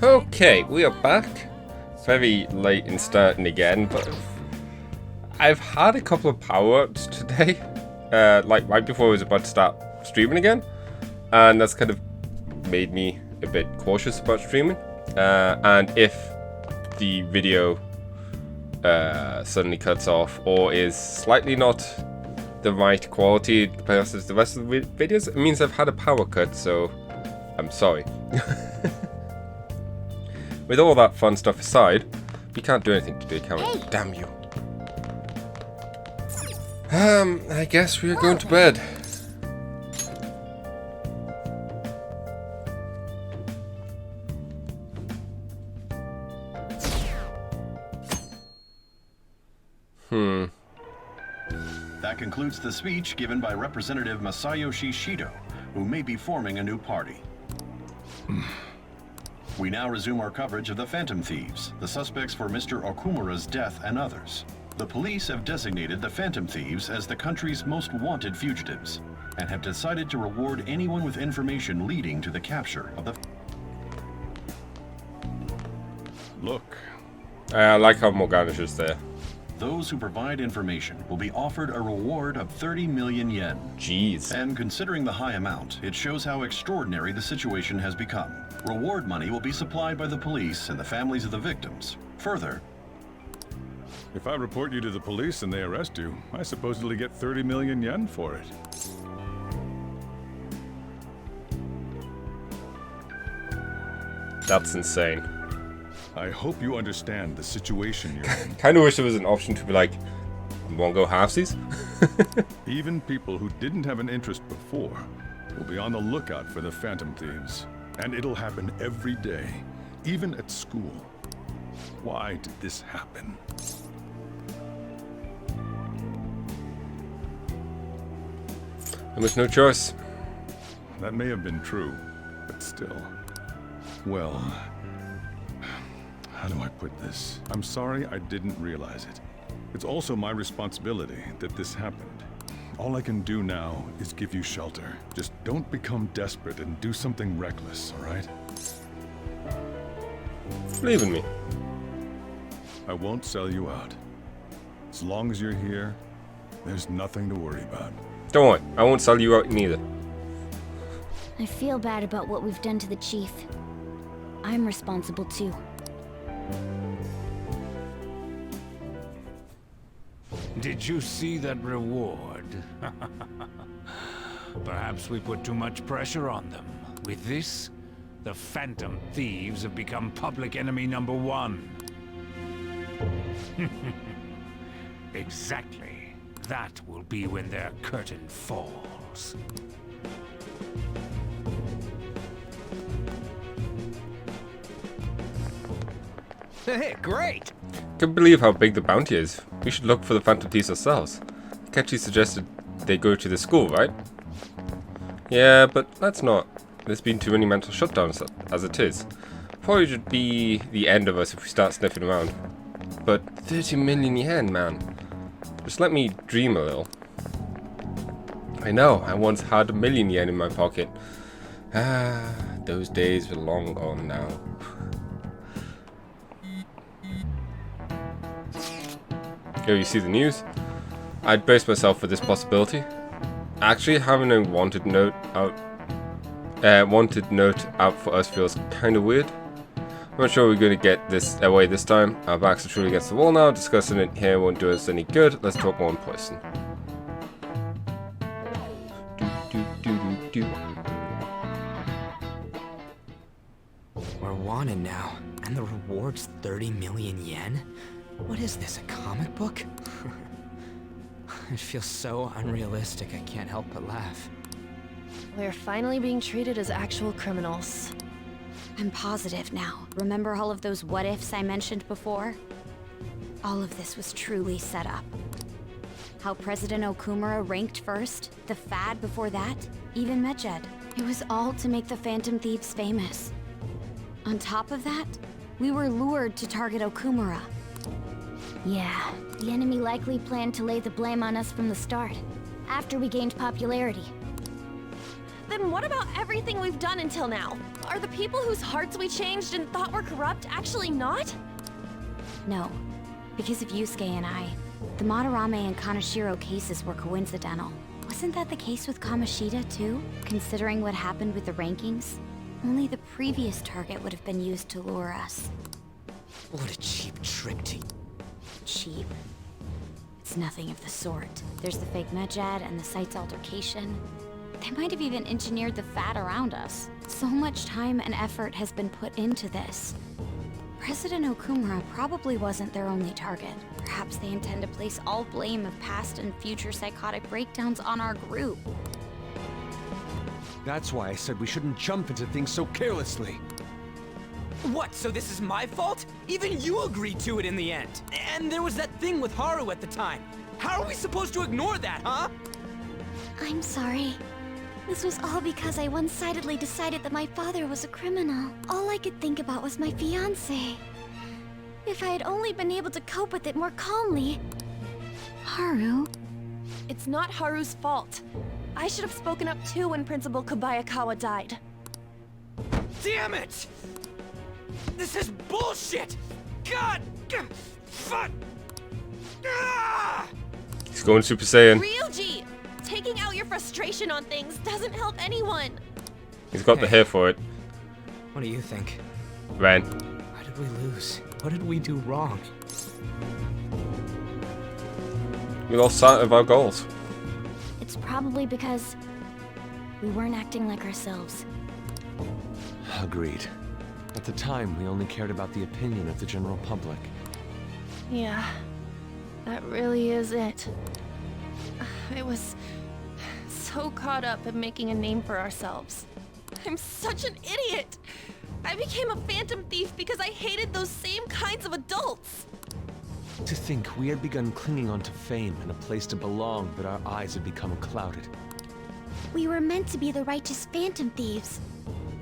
Okay, we are back. Very late in starting again, but I've had a couple of power-ups today. Like right before I was about to start streaming again. And that's kind of made me a bit cautious about streaming. And if the video suddenly cuts off or is slightly not the right quality compared to the rest of the videos, it means I've had a power cut, so I'm sorry. With all that fun stuff aside, we can't do anything today, can we? Hey. Damn you. I guess we are going to bed. That concludes the speech given by Representative Masayoshi Shido, who may be forming a new party. We now resume our coverage of the Phantom Thieves, the suspects for Mr. Okumura's death and others. The police have designated the Phantom Thieves as the country's most wanted fugitives, and have decided to reward anyone with information leading to the capture of the... Look. I like how Morgana's just there. Those who provide information will be offered a reward of 30 million yen. Jeez. And considering the high amount, it shows how extraordinary the situation has become. Reward money will be supplied by the police and the families of the victims. Further, If I report you to the police and they arrest you, I supposedly get 30 million yen for it. That's insane. I hope you understand the situation you're in. Kind of wish there was an option to be like, you want to go halfsies? Even people who didn't have an interest before will be on the lookout for the Phantom Thieves. And it'll happen every day, even at school. Why did this happen? There was no choice. That may have been true, but still. Well, how do I put this? I'm sorry I didn't realize it. It's also my responsibility that this happened. All I can do now is give you shelter. Just don't become desperate and do something reckless, all right? Believe in me. I won't sell you out. As long as you're here, there's nothing to worry about. Don't worry, I won't sell you out neither. I feel bad about what we've done to the chief. I'm responsible too. Did you see that reward? Perhaps we put too much pressure on them. With this, the Phantom Thieves have become public enemy #1. Exactly. That will be when their curtain falls. Hey, great! Can't believe how big the bounty is. We should look for the Phantom Thieves ourselves. Kechi suggested they go to the school, right? Yeah, but let's not. There's been too many mental shutdowns as it is. Probably should be the end of us if we start sniffing around. But 30 million yen, man. Just let me dream a little. I know, I once had 1 million yen in my pocket. Ah, those days are long gone now. Yo, you see the news? I'd brace myself for this possibility. Actually, having a wanted note out for us feels kind of weird. I'm not sure we're going to get this away this time. Our backs are truly against the wall now. Discussing it here won't do us any good. Let's talk more in person. We're wanted now, and the reward's 30 million yen? What is this, a comic book? It feels so unrealistic I can't help but laugh. We're finally being treated as actual criminals. I'm positive now. Remember all of those what-ifs I mentioned before? All of this was truly set up. How President Okumura ranked first, the Fad before that, even Medjed. It was all to make the Phantom Thieves famous. On top of that, we were lured to target Okumura. Yeah, the enemy likely planned to lay the blame on us from the start, after we gained popularity. Then what about everything we've done until now? Are the people whose hearts we changed and thought were corrupt actually not? No. Because of Yusuke and I, the Madarame and Kaneshiro cases were coincidental. Wasn't that the case with Kamoshida, too? Considering what happened with the rankings? Only the previous target would have been used to lure us. What a cheap trick to... Cheap? It's nothing of the sort. There's the fake Medjed and the site's altercation. They might have even engineered the fat around us. So much time and effort has been put into this. President Okumura probably wasn't their only target. Perhaps they intend to place all blame of past and future psychotic breakdowns on our group. That's why I said we shouldn't jump into things so carelessly. What, so this is my fault? Even you agreed to it in the end. And there was that thing with Haru at the time. How are we supposed to ignore that, huh? I'm sorry. This was all because I one-sidedly decided that my father was a criminal. All I could think about was my fiancé. If I had only been able to cope with it more calmly... Haru? It's not Haru's fault. I should have spoken up too when Principal Kobayakawa died. Damn it! This is bullshit! God! Fuck! Ah! He's going Super Saiyan. Ryuji! Taking out your frustration on things doesn't help anyone. He's got the hair for it. What do you think? Ren. Why did we lose? What did we do wrong? We lost sight of our goals. It's probably because we weren't acting like ourselves. Agreed. At the time, we only cared about the opinion of the general public. Yeah, that really is it. I was so caught up in making a name for ourselves. I'm such an idiot! I became a phantom thief because I hated those same kinds of adults! To think we had begun clinging onto fame and a place to belong, but our eyes had become clouded. We were meant to be the righteous phantom thieves,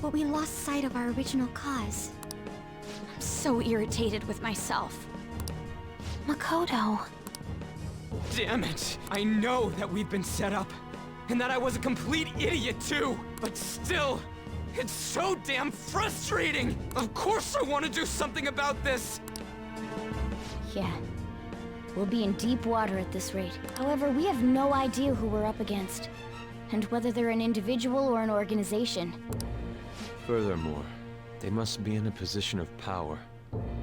but we lost sight of our original cause. I'm so irritated with myself. Makoto. Damn it! I know that we've been set up, and that I was a complete idiot too, but still, it's so damn frustrating! Of course I want to do something about this! Yeah. We'll be in deep water at this rate. However, we have no idea who we're up against, and whether they're an individual or an organization. Furthermore, they must be in a position of power,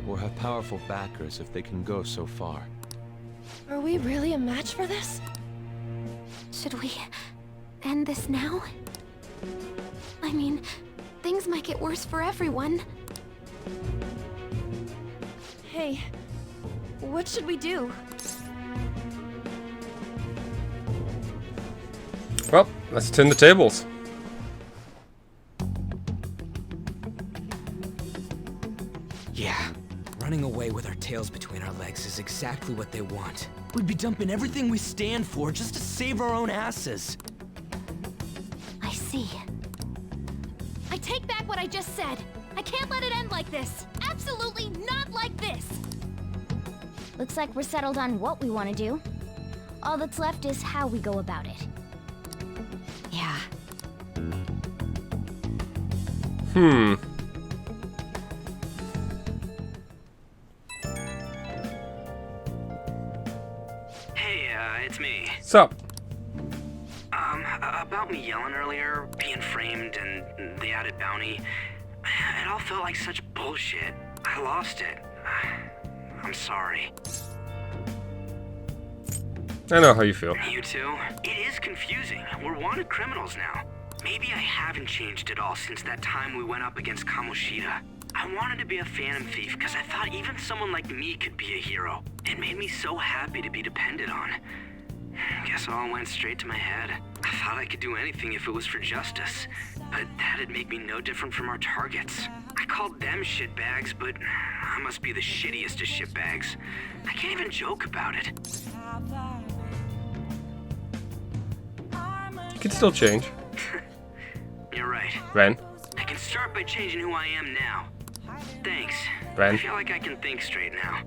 or have powerful backers if they can go so far. Are we really a match for this? Should we end this now? I mean, things might get worse for everyone. Hey, what should we do? Well, let's turn the tables. Yeah, running away with our tails between our legs is exactly what they want. We'd be dumping everything we stand for just to save our own asses. I see. I take back what I just said. I can't let it end like this. Absolutely not like this. Looks like we're settled on what we want to do. All that's left is how we go about it. Yeah. Hey, it's me. Sup? About me yelling earlier, being framed, and the added bounty, it all felt like such bullshit. I lost it. I'm sorry. I know how you feel. You too? It is confusing. We're wanted criminals now. Maybe I haven't changed at all since that time we went up against Kamoshida. I wanted to be a phantom thief because I thought even someone like me could be a hero. It made me so happy to be depended on. Guess it all went straight to my head. I thought I could do anything if it was for justice, but that'd make me no different from our targets. I called them shitbags, but I must be the shittiest of shitbags. I can't even joke about it. You can still change. You're right. Ren. I can start by changing who I am now. Thanks. Ren. I feel like I can think straight now.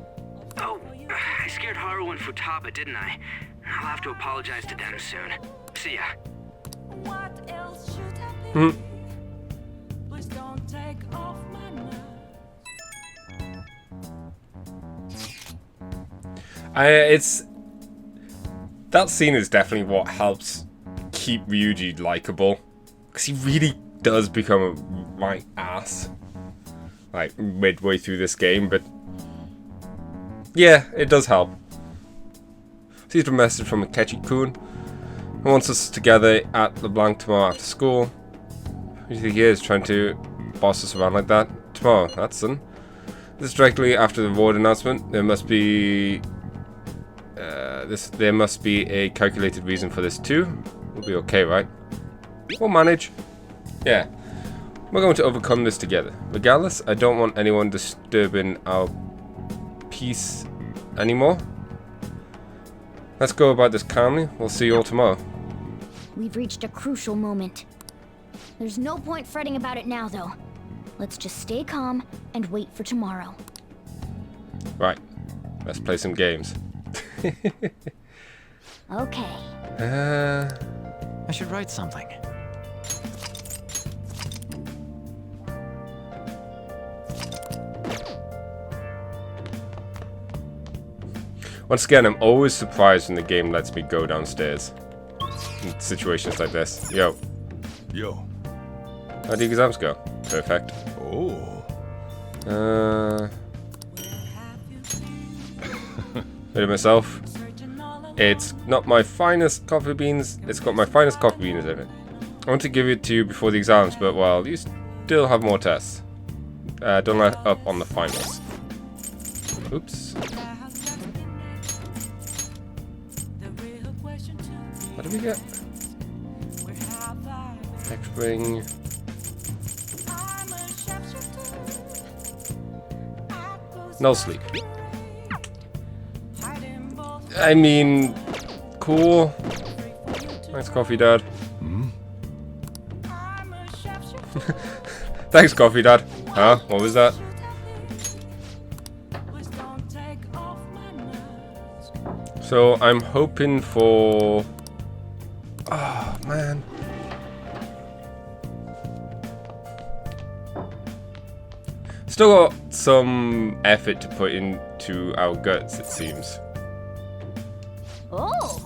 Oh, I scared Haru and Futaba, didn't I? I'll have to apologize to them soon. See ya. What else should I It's that scene is definitely what helps keep Ryuji likable, because he really does become a right ass like midway through this game, but yeah, it does help. Received a message from Akechi-kun. He wants us together at LeBlanc tomorrow after school. Who do you think he is, trying to boss us around like that? Tomorrow, that's soon. This is directly after the reward announcement. There must be a calculated reason for this too. We'll be okay, right? We'll manage. Yeah. We're going to overcome this together. Regardless, I don't want anyone disturbing our peace anymore. Let's go about this calmly. We'll see you all tomorrow. We've reached a crucial moment. There's no point fretting about it now, though. Let's just stay calm and wait for tomorrow. Right. Let's play some games. Okay. I should write something. Once again, I'm always surprised when the game lets me go downstairs in situations like this. Yo. Yo. How do the exams go? Perfect. Oh. Look at myself. It's not my finest coffee beans. It's got my finest coffee beans in it. I want to give it to you before the exams, but well, you still have more tests. Don't let up on the finals. Oops. What do we get? X-Wing. No sleep. I mean, cool. Nice coffee, Dad. Hmm? Thanks, coffee, Dad. Huh? What was that? So I'm hoping for... Oh, man. Still got some effort to put into our guts, it seems. Oh!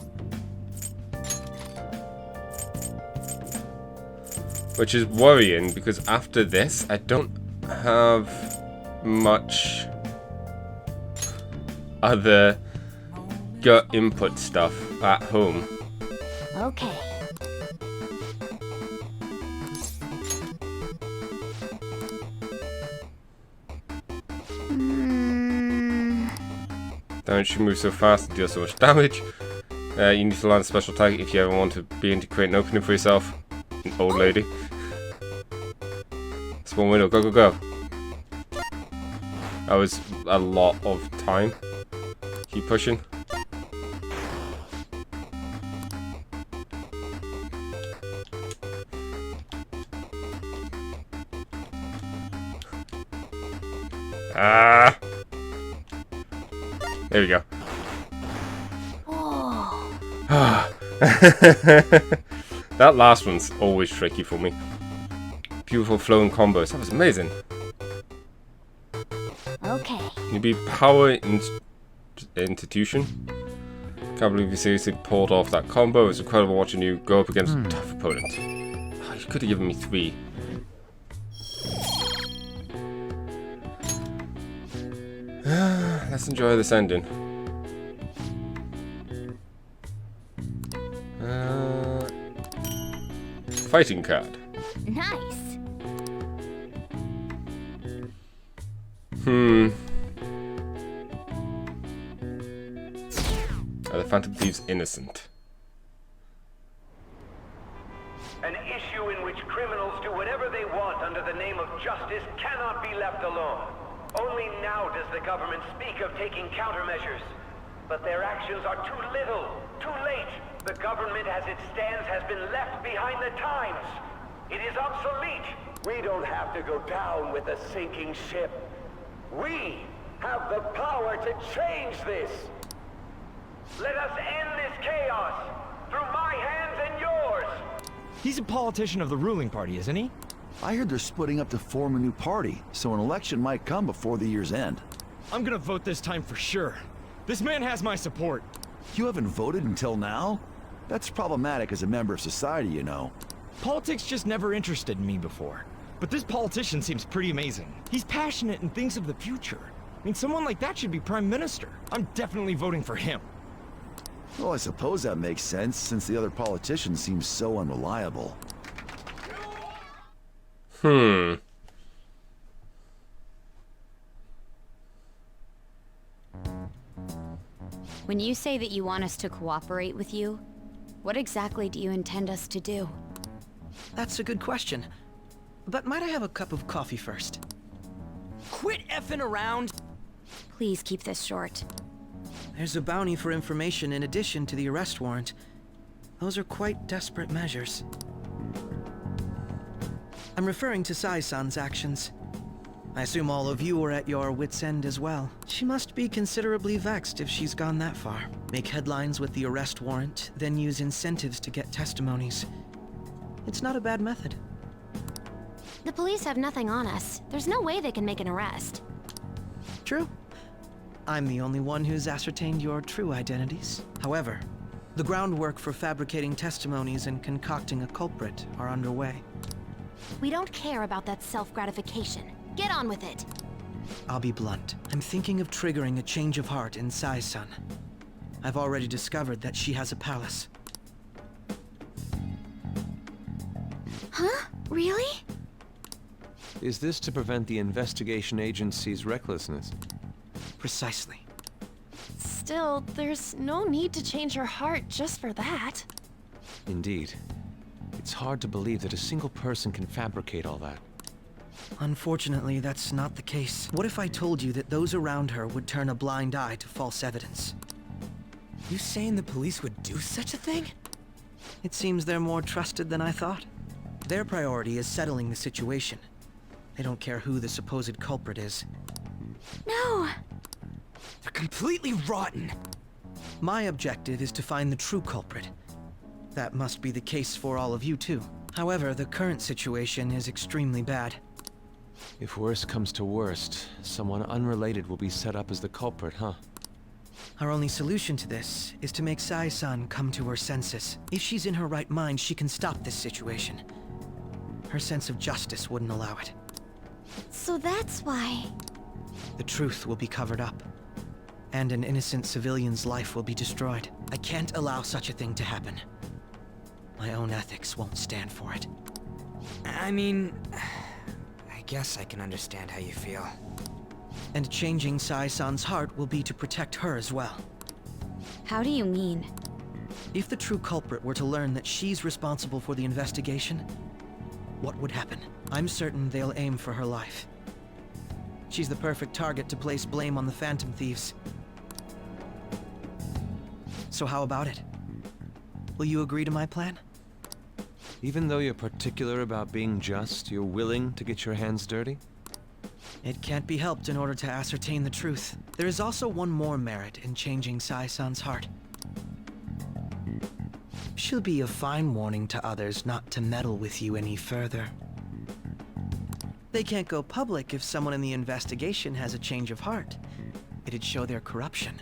Which is worrying, because after this, I don't have much other gut input stuff at home. Okay. Damage should move so fast and deal so much damage. You need to learn a special tag if you ever want to begin to create an opening for yourself. An old lady. Small window, go, go, go. That was a lot of time. Keep pushing. Ah! There we go. That last one's always tricky for me. Beautiful flowing combos. That was amazing. Okay. You beat Power Institution. Can't believe you seriously pulled off that combo. It's incredible watching you go up against a tough opponent. Oh, you could have given me 3. Let's enjoy this ending. Fighting card. Nice. Are the Phantom Thieves innocent? An issue in which criminals do whatever they want under the name of justice cannot be left alone. Only now does the government speak of taking countermeasures. But their actions are too little, too late. The government as it stands has been left behind the times. It is obsolete. We don't have to go down with a sinking ship. We have the power to change this. Let us end this chaos through my hands and yours. He's a politician of the ruling party, isn't he? I heard they're splitting up to form a new party, so an election might come before the year's end. I'm gonna vote this time for sure. This man has my support. You haven't voted until now? That's problematic as a member of society, you know. Politics just never interested me before. But this politician seems pretty amazing. He's passionate and thinks of the future. I mean, someone like that should be prime minister. I'm definitely voting for him. Well, I suppose that makes sense, since the other politician seems so unreliable. When you say that you want us to cooperate with you, what exactly do you intend us to do? That's a good question. But might I have a cup of coffee first? Quit effing around! Please keep this short. There's a bounty for information in addition to the arrest warrant. Those are quite desperate measures. I'm referring to Sai-san's actions. I assume all of you are at your wits' end as well. She must be considerably vexed if she's gone that far. Make headlines with the arrest warrant, then use incentives to get testimonies. It's not a bad method. The police have nothing on us. There's no way they can make an arrest. True. I'm the only one who's ascertained your true identities. However, the groundwork for fabricating testimonies and concocting a culprit are underway. We don't care about that self-gratification. Get on with it. I'll be blunt. I'm thinking of triggering a change of heart in Sai-san. I've already discovered that she has a palace. Huh? Really? Is this to prevent the investigation agency's recklessness? Precisely. Still, there's no need to change her heart just for that. Indeed. It's hard to believe that a single person can fabricate all that. Unfortunately, that's not the case. What if I told you that those around her would turn a blind eye to false evidence? You saying the police would do such a thing? It seems they're more trusted than I thought. Their priority is settling the situation. They don't care who the supposed culprit is. No! They're completely rotten! My objective is to find the true culprit. That must be the case for all of you too. However, the current situation is extremely bad. If worst comes to worst, someone unrelated will be set up as the culprit, huh? Our only solution to this is to make Sai-san come to her senses. If she's in her right mind, she can stop this situation. Her sense of justice wouldn't allow it. So that's why... The truth will be covered up, and an innocent civilian's life will be destroyed. I can't allow such a thing to happen. My own ethics won't stand for it. I mean... I guess I can understand how you feel. And changing Sai-san's heart will be to protect her as well. How do you mean? If the true culprit were to learn that she's responsible for the investigation, what would happen? I'm certain they'll aim for her life. She's the perfect target to place blame on the Phantom Thieves. So how about it? Will you agree to my plan? Even though you're particular about being just, you're willing to get your hands dirty? It can't be helped in order to ascertain the truth. There is also one more merit in changing Sai-san's heart. She'll be a fine warning to others not to meddle with you any further. They can't go public if someone in the investigation has a change of heart. It'd show their corruption.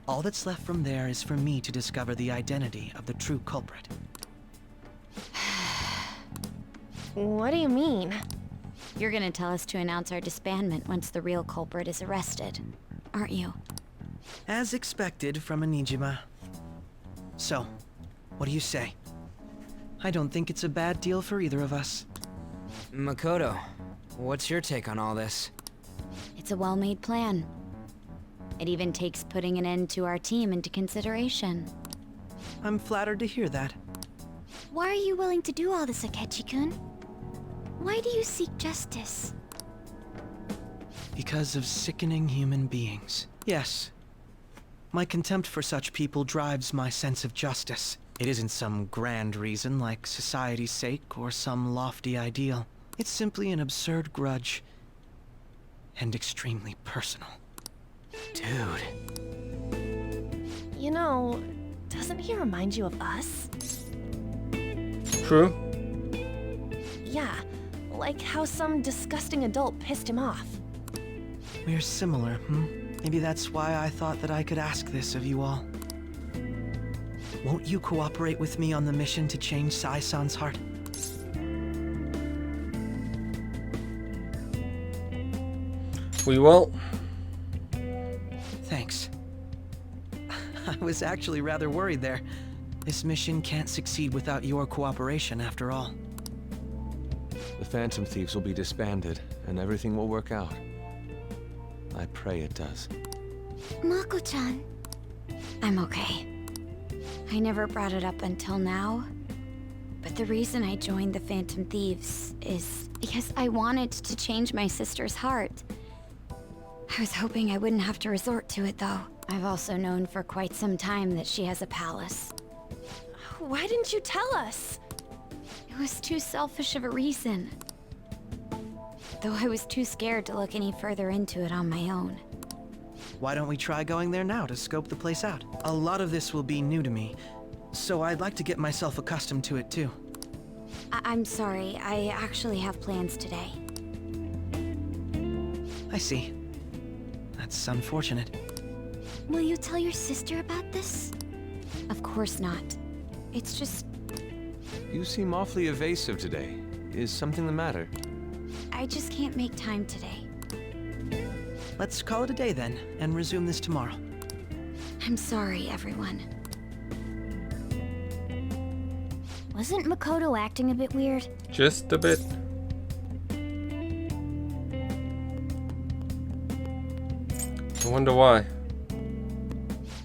All that's left from there is for me to discover the identity of the true culprit. What do you mean? You're gonna tell us to announce our disbandment once the real culprit is arrested, aren't you? As expected from a Nijima. So, what do you say? I don't think it's a bad deal for either of us. Makoto, what's your take on all this? It's a well-made plan. It even takes putting an end to our team into consideration. I'm flattered to hear that. Why are you willing to do all this, Akechi-kun? Why do you seek justice? Because of sickening human beings. Yes. My contempt for such people drives my sense of justice. It isn't some grand reason like society's sake or some lofty ideal. It's simply an absurd grudge. And extremely personal. Dude. You know, doesn't he remind you of us? True. Yeah, like how some disgusting adult pissed him off. We're similar, Maybe that's why I thought that I could ask this of you all. Won't you cooperate with me on the mission to change Sai-san's heart? We will. Thanks. I was actually rather worried there. This mission can't succeed without your cooperation, after all. The Phantom Thieves will be disbanded, and everything will work out. I pray it does. Mako-chan. I'm okay. I never brought it up until now, but the reason I joined the Phantom Thieves is because I wanted to change my sister's heart. I was hoping I wouldn't have to resort to it, though. I've also known for quite some time that she has a palace. Why didn't you tell us? It was too selfish of a reason. Though I was too scared to look any further into it on my own. Why don't we try going there now to scope the place out? A lot of this will be new to me, so I'd like to get myself accustomed to it too. I'm sorry, I actually have plans today. I see. That's unfortunate. Will you tell your sister about this? Of course not. It's just... You seem awfully evasive today. Is something the matter? I just can't make time today. Let's call it a day then, and resume this tomorrow. I'm sorry, everyone. Wasn't Makoto acting a bit weird? Just a bit. I wonder why.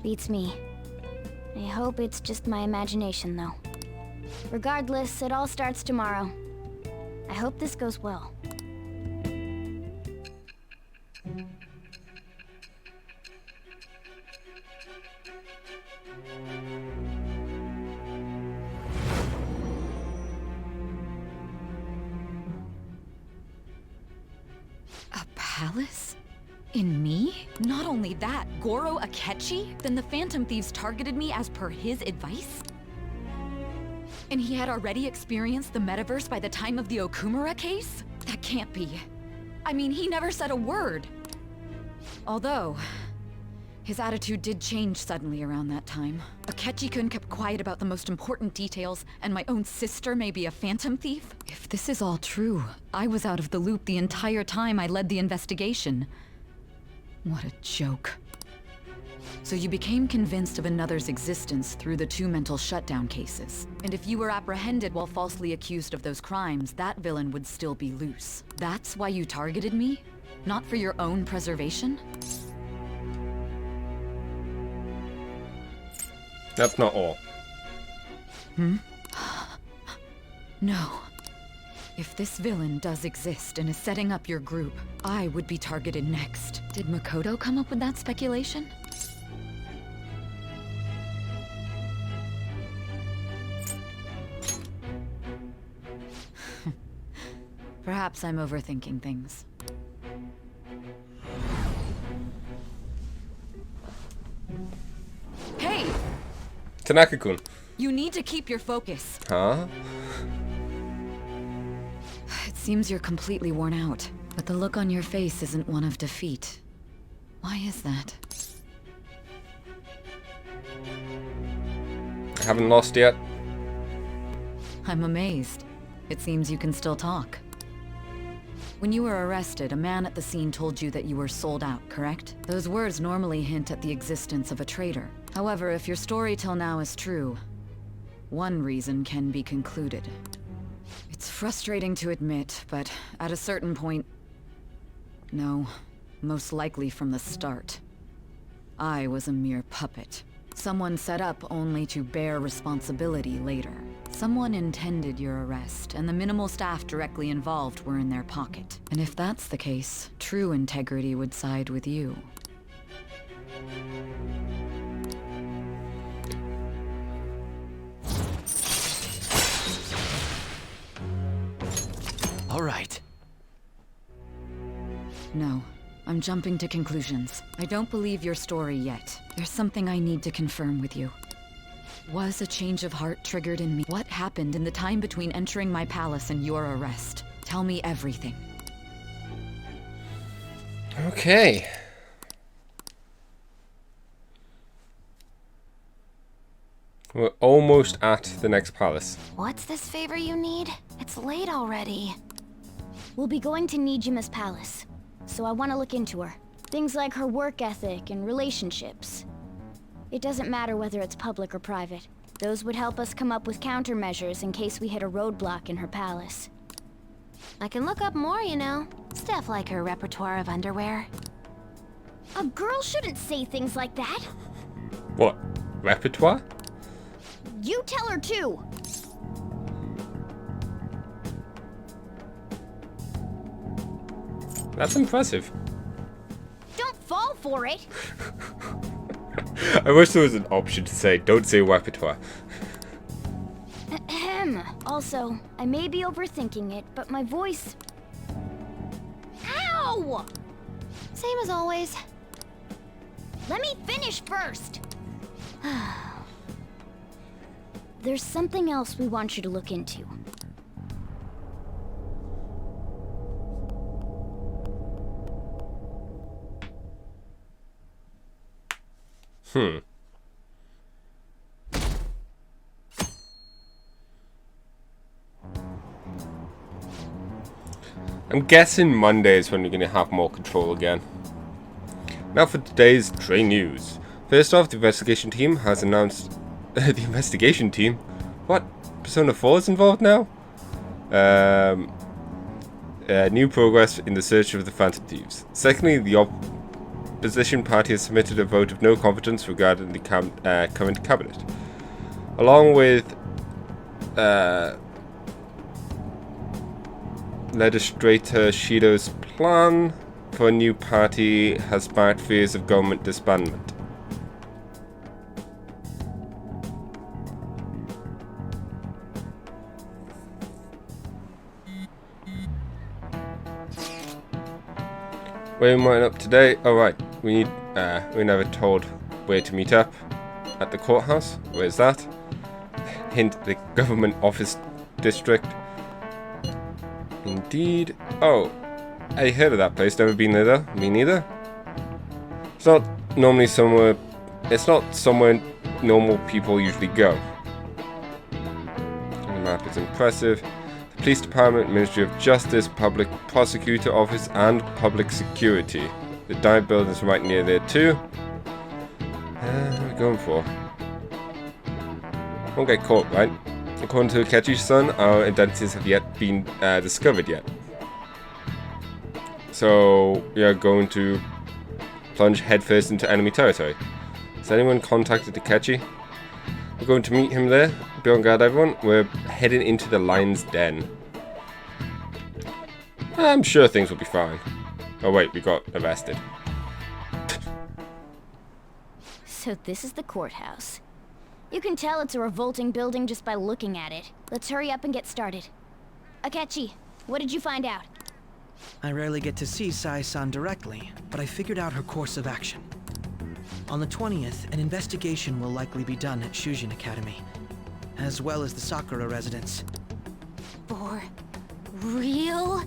Beats me. I hope it's just my imagination, though. Regardless, it all starts tomorrow. I hope this goes well. A palace? In me? Not only that, Goro Akechi? Then the Phantom Thieves targeted me as per his advice? And he had already experienced the metaverse by the time of the Okumura case? That can't be. I mean, he never said a word. Although, his attitude did change suddenly around that time. Akechi-kun kept quiet about the most important details, and my own sister may be a phantom thief? If this is all true, I was out of the loop the entire time I led the investigation. What a joke. So you became convinced of another's existence through the 2 mental shutdown cases. And if you were apprehended while falsely accused of those crimes, that villain would still be loose. That's why you targeted me? Not for your own preservation? That's not all. No. If this villain does exist and is setting up your group, I would be targeted next. Did Makoto come up with that speculation? Perhaps I'm overthinking things. Hey! Tanaka-kun. You need to keep your focus. Huh? It seems you're completely worn out, but the look on your face isn't one of defeat. Why is that? I haven't lost yet. I'm amazed. It seems you can still talk. When you were arrested, a man at the scene told you that you were sold out, correct? Those words normally hint at the existence of a traitor. However, if your story till now is true, one reason can be concluded. It's frustrating to admit, but at a certain point... No, most likely from the start. I was a mere puppet. Someone set up only to bear responsibility later. Someone intended your arrest, and the minimal staff directly involved were in their pocket. And if that's the case, true integrity would side with you. All right. No, I'm jumping to conclusions. I don't believe your story yet. There's something I need to confirm with you. Was a change of heart triggered in me? What happened in the time between entering my palace and your arrest? Tell me everything. Okay. We're almost at the next palace. What's this favor you need? It's late already. We'll be going to Nijima's palace, so I want to look into her. Things like her work ethic and relationships. It doesn't matter whether it's public or private. Those would help us come up with countermeasures in case we hit a roadblock in her palace. I can look up more, you know. Stuff like her repertoire of underwear. A girl shouldn't say things like that. What? Repertoire? You tell her too. That's impressive. Don't fall for it. I wish there was an option to say, don't say repertoire. Ahem. Also, I may be overthinking it, but my voice... Ow! Same as always. Let me finish first. There's something else we want you to look into. I'm guessing Monday is when we're going to have more control again. Now for today's train news. First off, the investigation team has announced... the investigation team? What? Persona 4 is involved now? New progress in the search of the Phantom Thieves. Secondly, the opposition party has submitted a vote of no confidence regarding the current cabinet. Along with Legislator Shido's plan for a new party has sparked fears of government disbandment. Where am I up today? Oh right, we never told where to meet up. At the courthouse? Where's that? Hint, the government office district. Indeed. Oh, I heard of that place. Never been there though. Me neither. It's not normally somewhere. It's not somewhere normal people usually go. The map is impressive. The police department, Ministry of Justice, Public Prosecutor Office, and Public Security. The dive building is right near there too. What are we going for? Won't get caught, right? According to Akechi's-san, our identities have yet been discovered yet. So we are going to plunge headfirst into enemy territory. Has anyone contacted Akechi? We're going to meet him there. Be on guard, everyone. We're heading into the lion's den. I'm sure things will be fine. Oh wait, we got arrested. So this is the courthouse. You can tell it's a revolting building just by looking at it. Let's hurry up and get started. Akechi, what did you find out? I rarely get to see Sai-san directly, but I figured out her course of action. On the 20th, an investigation will likely be done at Shujin Academy, as well as the Sakura residence. For real?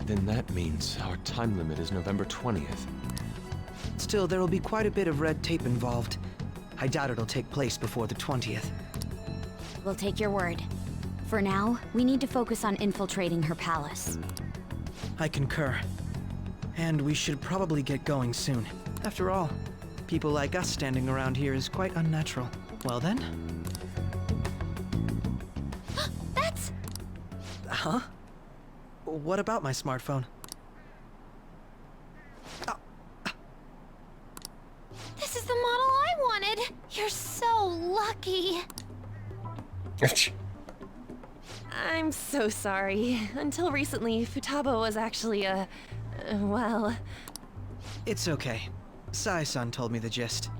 Then that means our time limit is November 20th. Still, there will be quite a bit of red tape involved. I doubt it'll take place before the 20th. We'll take your word. For now, we need to focus on infiltrating her palace. I concur. And we should probably get going soon. After all, people like us standing around here is quite unnatural. Well then? That's... Huh? What about my smartphone? This is the model I wanted! You're so lucky! I'm so sorry. Until recently, Futaba was actually well... It's okay. Sai-san told me the gist.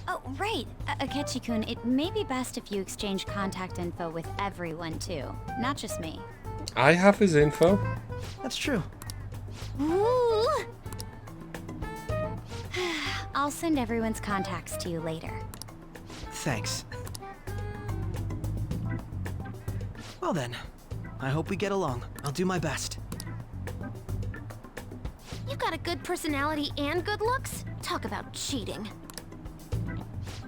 Oh, right. Akechi-kun, it may be best if you exchange contact info with everyone, too. Not just me. I have his info. That's true. Ooh! I'll send everyone's contacts to you later. thanks. Well then, I hope we get along. I'll do my best. You got a good personality and good looks? Talk about cheating.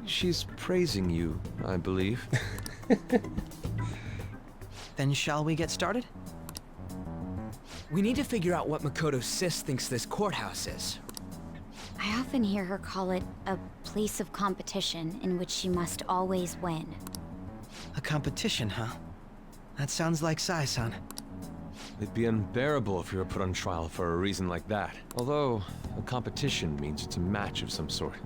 She's praising you, I believe. Then shall we get started? We need to figure out what Makoto Sis thinks this courthouse is. I often hear her call it a place of competition in which she must always win. A competition, huh? That sounds like Sai-san. It'd be unbearable if you were put on trial for a reason like that. Although, a competition means it's a match of some sort.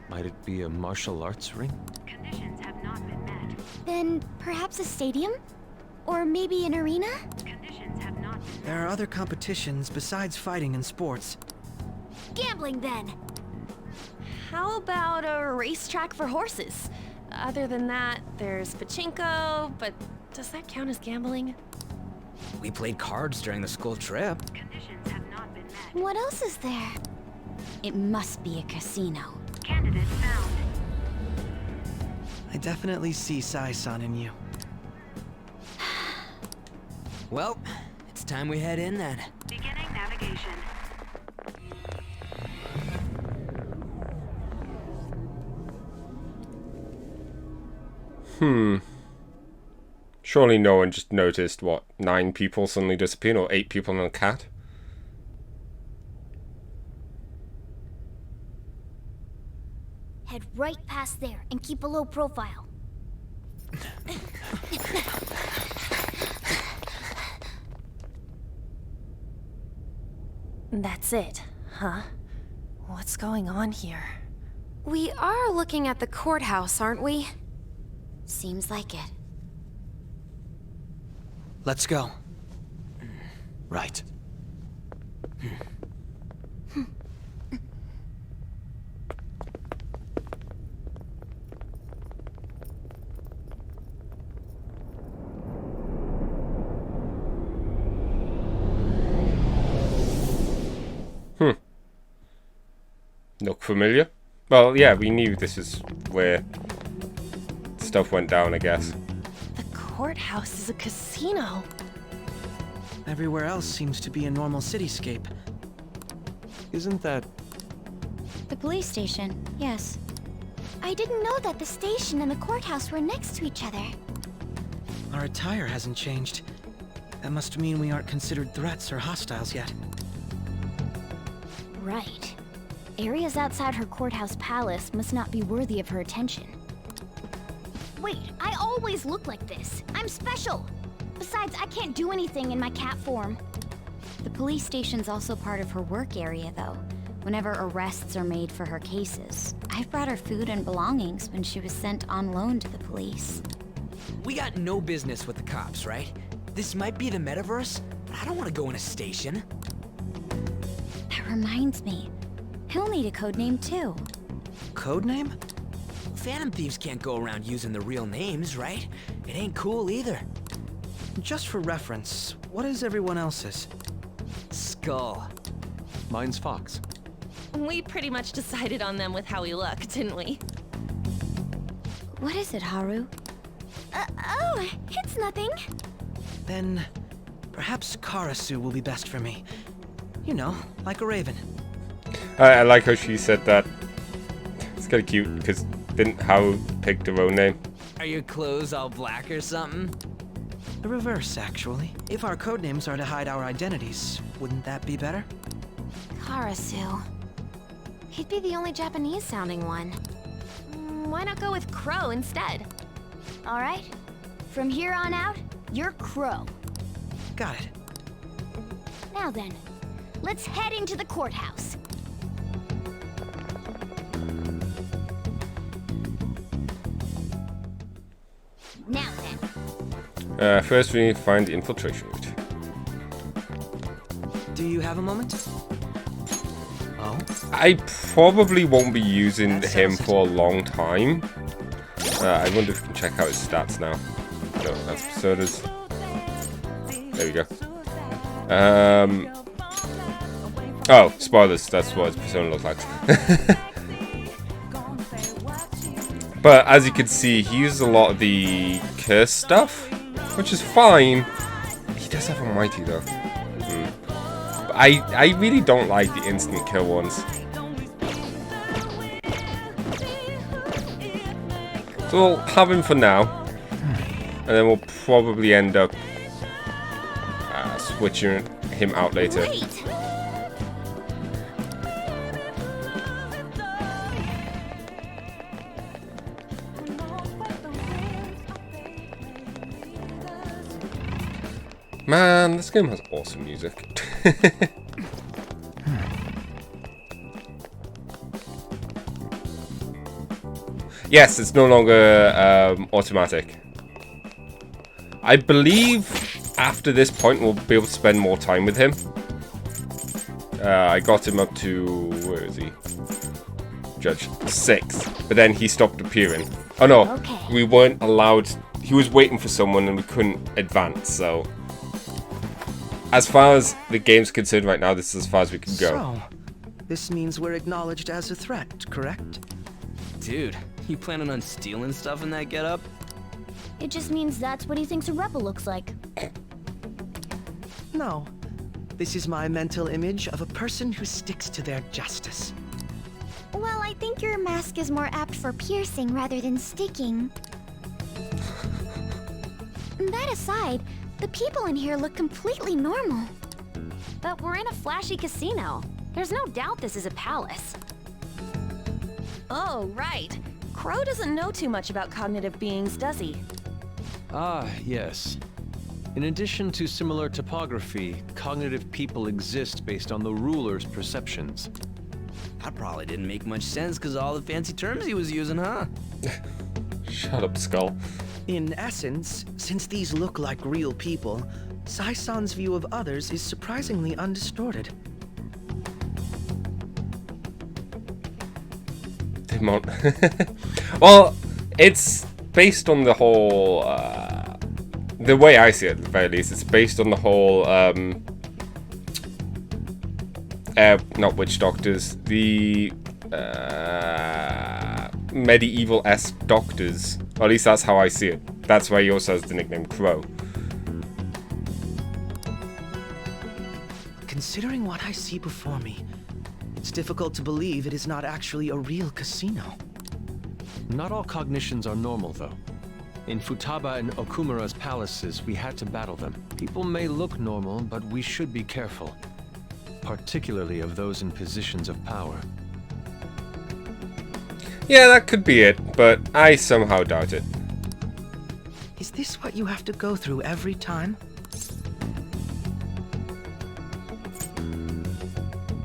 Might it be a martial arts ring? Conditions have not been met. Then perhaps a stadium? Or maybe an arena? Conditions have not been met. There are other competitions besides fighting and sports. Gambling, then. How about a racetrack for horses? Other than that, there's pachinko, but does that count as gambling? We played cards during the school trip. Conditions have not been met. What else is there? It must be a casino. Candidate found. I definitely see Sai-san in you. Well, it's time we head in then. Beginning navigation. Surely no one just noticed, what, 9 people suddenly disappeared, or 8 people and a cat? Head right past there and keep a low profile. That's it, huh? What's going on here? We are looking at the courthouse, aren't we? Seems like it. Let's go. Right. Look familiar? Well, yeah, we knew this is where stuff went down, I guess. The courthouse is a casino. Everywhere else seems to be a normal cityscape. Isn't that... The police station, yes. I didn't know that the station and the courthouse were next to each other. Our attire hasn't changed. That must mean we aren't considered threats or hostiles yet. Right. Areas outside her courthouse palace must not be worthy of her attention. Wait, I always look like this. I'm special. Besides, I can't do anything in my cat form. The police station's also part of her work area, though. Whenever arrests are made for her cases. I've brought her food and belongings when she was sent on loan to the police. We got no business with the cops, right? This might be the metaverse, but I don't want to go in a station. That reminds me. He'll need a codename too. Codename? Phantom thieves can't go around using the real names, right? It ain't cool either. Just for reference, what is everyone else's? Skull. Mine's Fox. We pretty much decided on them with how we look, didn't we? What is it, Haru? Oh, it's nothing. Then, perhaps Karasu will be best for me. You know, like a raven. I like how she said that. It's kind of cute, because didn't Haru pick her own name? Are your clothes all black or something? The reverse, actually. If our codenames are to hide our identities, wouldn't that be better? Karasu. He'd be the only Japanese-sounding one. Why not go with Crow instead? All right. From here on out, you're Crow. Got it. Now then, let's head into the courthouse. Now then. First we need to find the infiltration route. Do you have a moment? Oh? I probably won't be using him for a long time. I wonder if we can check out his stats now. I don't have sodas. There we go. Oh, spoilers. That's what his persona looks like. But as you can see, he uses a lot of the curse stuff, which is fine. He does have a mighty though. But I really don't like the instant kill ones. So we'll have him for now, and then we'll probably end up switching him out later. Wait. Man, this game has awesome music. Yes, it's no longer automatic. I believe after this point we'll be able to spend more time with him. I got him up to... where is he? Judge 6. But then he stopped appearing. Oh no, Okay. we weren't allowed... He was waiting for someone and we couldn't advance, so... As far as the game's concerned right now, this is as far as we can go. So, this means we're acknowledged as a threat, correct? Dude, you planning on stealing stuff in that getup? It just means that's what he thinks a rebel looks like. No. This is my mental image of a person who sticks to their justice. Well, I think your mask is more apt for piercing rather than sticking. That aside, the people in here look completely normal. But we're in a flashy casino. There's no doubt this is a palace. Oh, right. Crow doesn't know too much about cognitive beings, does he? Ah, yes. In addition to similar topography, cognitive people exist based on the ruler's perceptions. That probably didn't make much sense because of all the fancy terms he was using, huh? Shut up, Skull. In essence, since these look like real people, Sai-san's view of others is surprisingly undistorted. Well, it's based on the whole... the way I see it, at the very least, it's based on the whole... not witch doctors, the... medieval-esque doctors. Or at least that's how I see it. That's why he also has the nickname Crow. Considering what I see before me, it's difficult to believe it is not actually a real casino. Not all cognitions are normal, though. In Futaba and Okumura's palaces, we had to battle them. People may look normal, but we should be careful. Particularly of those in positions of power. Yeah, that could be it, but I somehow doubt it. Is this what you have to go through every time?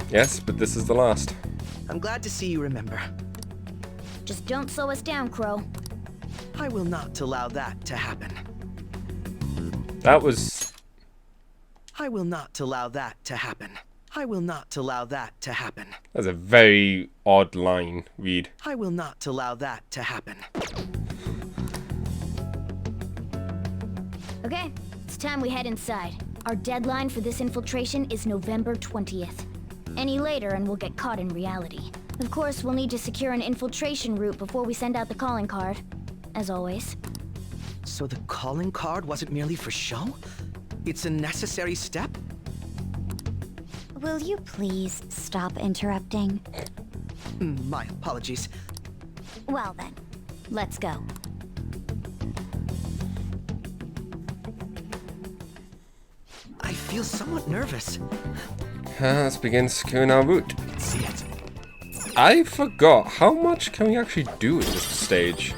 Yes, but this is the last. I'm glad to see you remember. Just don't slow us down, Crow. I will not allow that to happen. That was... I will not allow that to happen. I will not allow that to happen. That's a very odd line, read. I will not allow that to happen. Okay, it's time we head inside. Our deadline for this infiltration is November 20th. Any later and we'll get caught in reality. Of course, we'll need to secure an infiltration route before we send out the calling card. As always. So the calling card wasn't merely for show? It's a necessary step? Will you please stop interrupting? My apologies. Well then, let's go. I feel somewhat nervous. Let's begin securing our route. I forgot, how much can we actually do at this stage?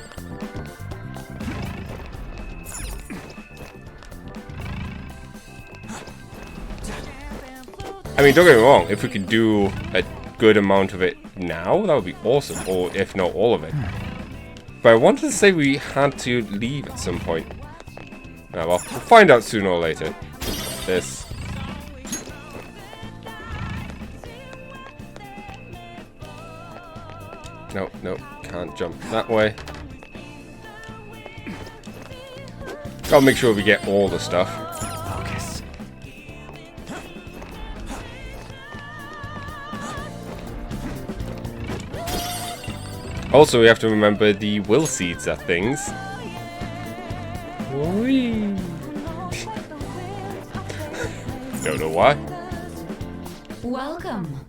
I mean, don't get me wrong, if we could do a good amount of it now, that would be awesome, or if not all of it. But I wanted to say we had to leave at some point. Ah, well, we'll find out sooner or later. This. No, no, can't jump that way. Gotta make sure we get all the stuff. Focus. Also, we have to remember the will seeds are things. Whee. Don't know why. Welcome.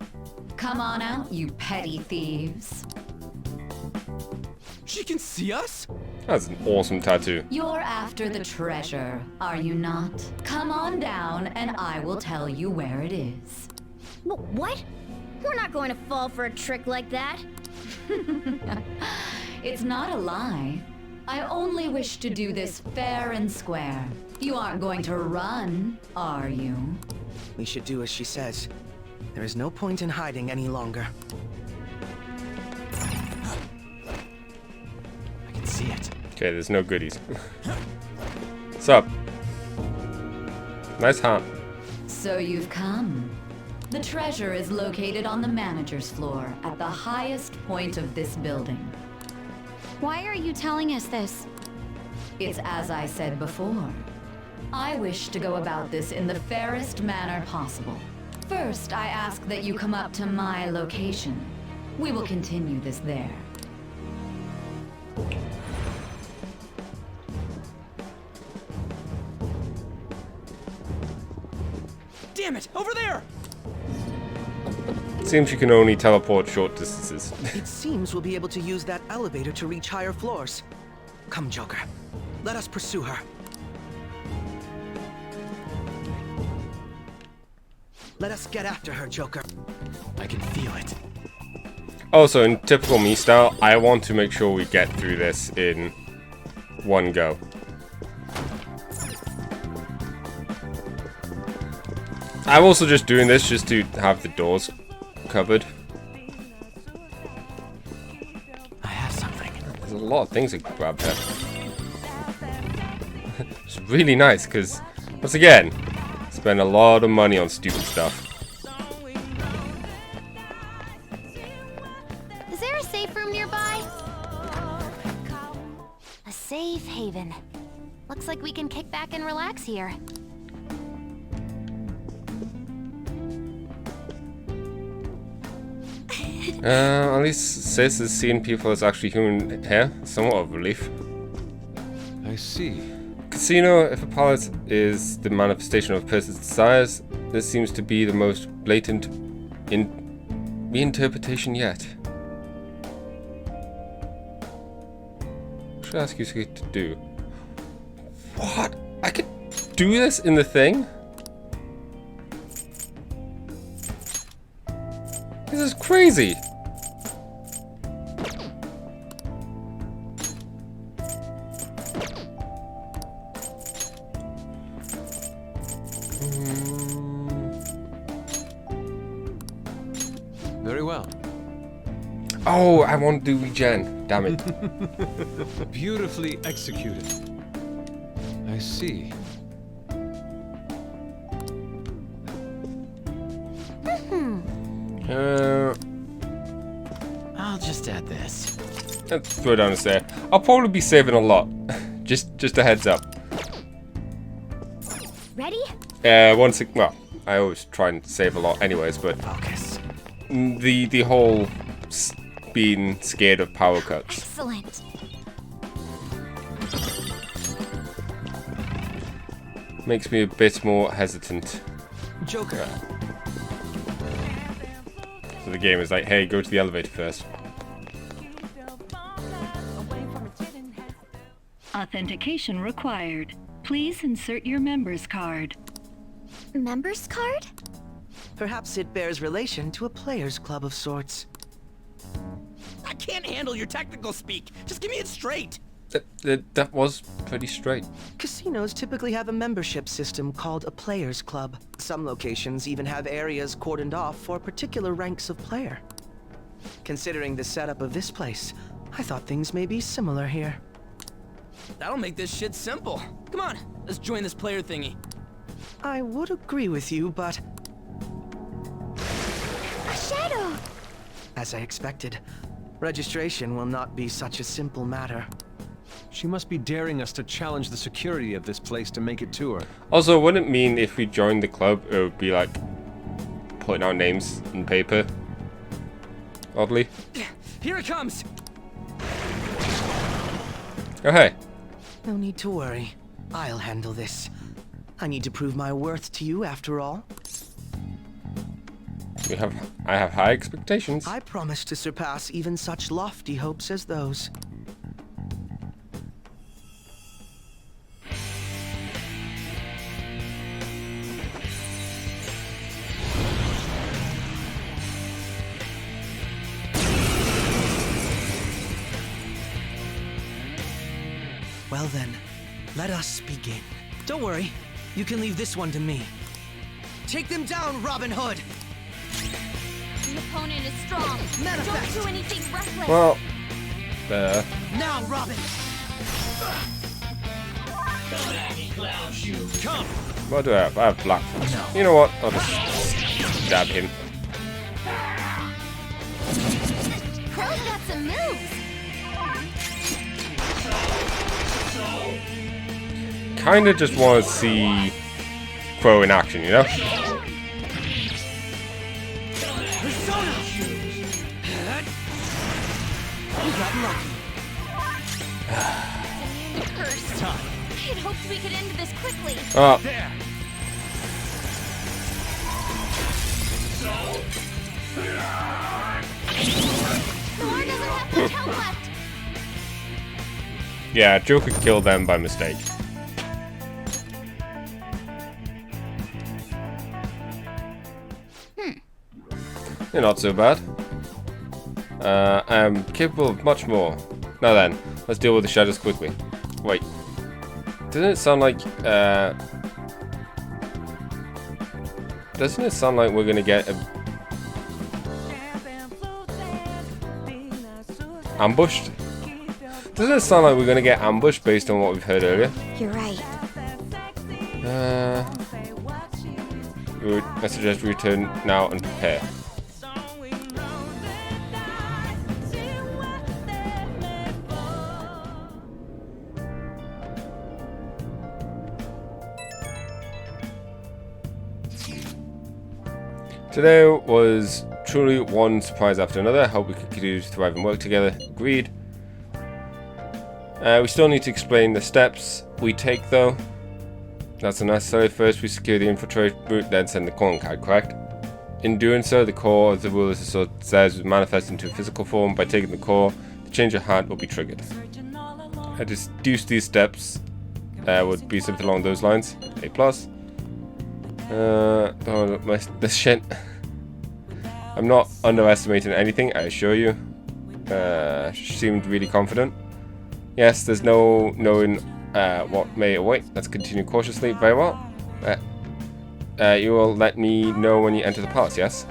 Come on out, you petty thieves. She can see us? That's an awesome tattoo. You're after the treasure, are you not? Come on down and I will tell you where it is. What? We're not going to fall for a trick like that. It's not a lie. I only wish to do this fair and square. You aren't going to run, are you? We should do as she says. There is no point in hiding any longer. I can see it. Okay, there's no goodies. What's up? Nice hat. So you've come. The treasure is located on the manager's floor at the highest point of this building. Why are you telling us this? It's as I said before. I wish to go about this in the fairest manner possible. First, I ask that you come up to my location. We will continue this there. Damn it! Over there! Seems you can only teleport short distances. It seems we'll be able to use that elevator to reach higher floors. Come, Joker. Let us pursue her. Let us get after her, Joker. I can feel it. Also, in typical me style, I want to make sure we get through this in one go. I'm also just doing this just to have the doors covered. I have something. There's a lot of things to grab here. It's really nice because, once again, spend a lot of money on stupid stuff. Is there a safe room nearby? A safe haven. Looks like we can kick back and relax here. At least Sis is seeing people as actually human here. Somewhat of relief. I see. Casino, if a palette is the manifestation of a person's desires, this seems to be the most blatant reinterpretation yet. What should I ask you to do? What? I could do this in the thing? This is crazy. Very well. Oh, I want to do regen. Damn it. Beautifully executed. I see. I'll just add this. Let's throw down a stair. I'll probably be saving a lot. just a heads up. Ready? Well, I always try and save a lot anyways, but Focus. The whole being scared of power cuts Excellent. makes me a bit more hesitant. Joker. So the game is like, hey, go to the elevator first. Authentication required. Please insert your member's card. Member's card? Perhaps it bears relation to a players' club of sorts. I can't handle your technical speak. Just give me it straight. That was pretty straight. Casinos typically have a membership system called a players' club. Some locations even have areas cordoned off for particular ranks of player. Considering the setup of this place, I thought things may be similar here. That'll make this shit simple. Come on, let's join this player thingy. I would agree with you, but... A shadow! As I expected, registration will not be such a simple matter. She must be daring us to challenge the security of this place to make it to her. Also, wouldn't it mean if we joined the club, it would be like putting our names in paper? Oddly. Here it comes! Oh, hey. No need to worry. I'll handle this. I need to prove my worth to you after all. I have high expectations. I promise to surpass even such lofty hopes as those. Well then, let us begin. Don't worry, you can leave this one to me. Take them down, Robin Hood! The opponent is strong. Manifest. Don't do anything reckless. Well, there. Now, Robin! Come! What do I have? I have black. No. You know what? I'll just stab him. Crow's got some moves. Kinda just want to see Crow in action, you know? You got lucky. First. I'd hoped we could end this quickly. Oh. There! Noir doesn't have much health left. Yeah, Joker killed them by mistake. You're not so bad. I'm capable of much more. Now then, let's deal with the shadows quickly. Wait. Doesn't it sound like we're gonna get ambushed? Doesn't it sound like we're gonna get ambushed based on what we've heard earlier? You're right. I suggest we return now and prepare. Today was truly one surprise after another. I hope we can continue to thrive and work together. Agreed. We still need to explain the steps we take, though. That's unnecessary. First, we secure the infiltrate route, then send the calling card, correct? In doing so, the core of the ruler's sword says will manifest into a physical form. By taking the core, the change of heart will be triggered. I deduce these steps would be something along those lines. A+. This shit. I'm not underestimating anything, I assure you. She seemed really confident. Yes, there's no knowing what may await. Let's continue cautiously. Very well. You will let me know when you enter the parts, yes?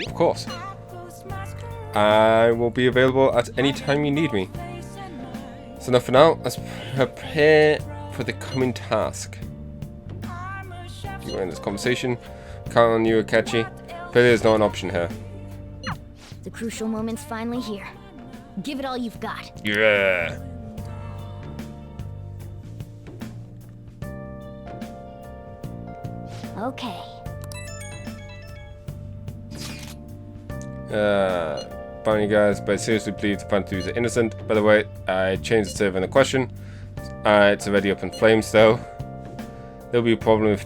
Of course. I will be available at any time you need me. That's enough for now. Let's prepare for the coming task. You were in this conversation. Count on you, Akechi. Failure is not an option here. The crucial moment's finally here. Give it all you've got. Yeah. Okay. Fine, you guys, but I seriously believe the Phantom Thieves are innocent. By the way, I changed the server in the question. It's already up in flames, though. There'll be a problem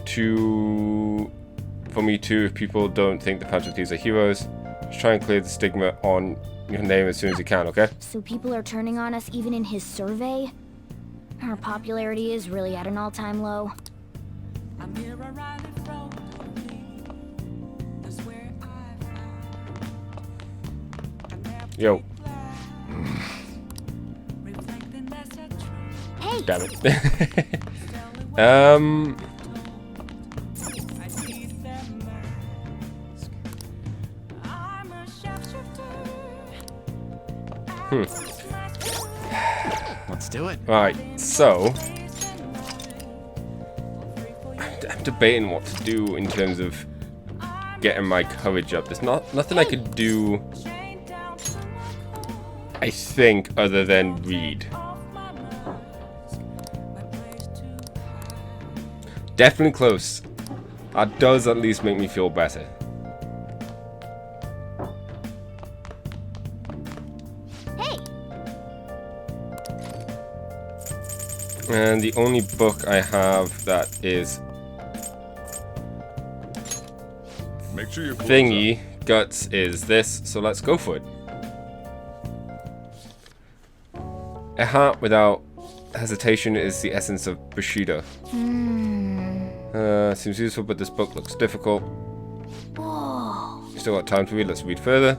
for me too if people don't think the Phantom Thieves are heroes. Just try and clear the stigma on your name as soon as you can, okay? So people are turning on us even in his survey? Our popularity is really at an all-time low. Yo. Hey. Damn it. Let's do it. Right, so I'm debating what to do in terms of getting my courage up. There's nothing I could do, I think, other than read. Definitely close. That does at least make me feel better. Hey. And the only book I have that is Make sure your thingy guts is this, so let's go for it. A heart without hesitation is the essence of Bushido. Seems useful, but this book looks difficult. Still got time to read, let's read further.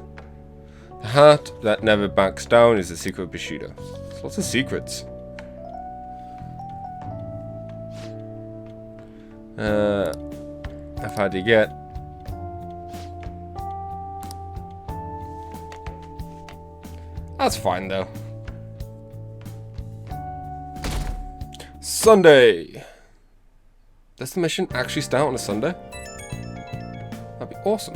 The heart that never backs down is the secret of Bushido. There's lots of secrets. How far do you get? That's fine though. Sunday! Does the mission actually start on a Sunday? That'd be awesome.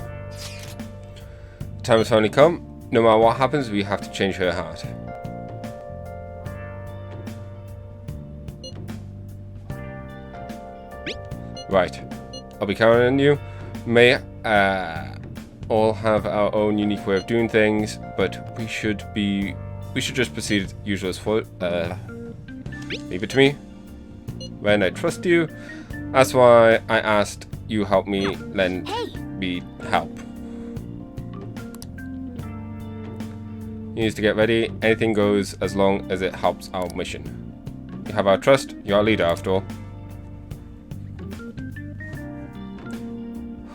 The time has finally come. No matter what happens, we have to change her heart. Right. I'll be counting on you. May all have our own unique way of doing things, but we should just proceed as usual as for leave it to me. Ren, I trust you. That's why I asked you help me lend me help. He needs to get ready. Anything goes as long as it helps our mission. You have our trust. You're our leader after all.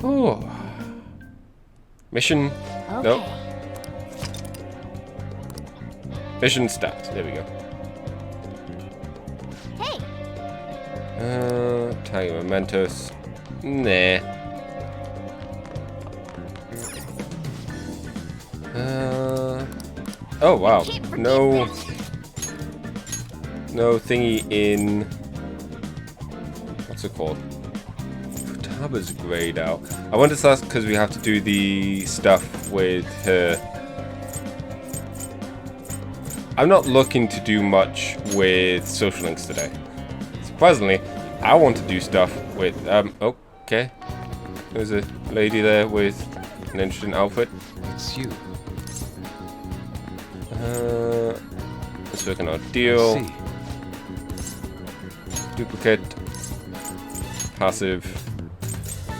Oh. Mission. Okay. Nope. Mission start. There we go. Hey. Tiger Mementos. Nah. Oh wow. No thingy in. What's it called? Futaba's grayed out. I wonder if that's because we have to do the stuff with her. I'm not looking to do much with social links today. Surprisingly, I want to do stuff with okay. There's a lady there with an interesting outfit. It's you. Let's work on our deal. Duplicate. Passive.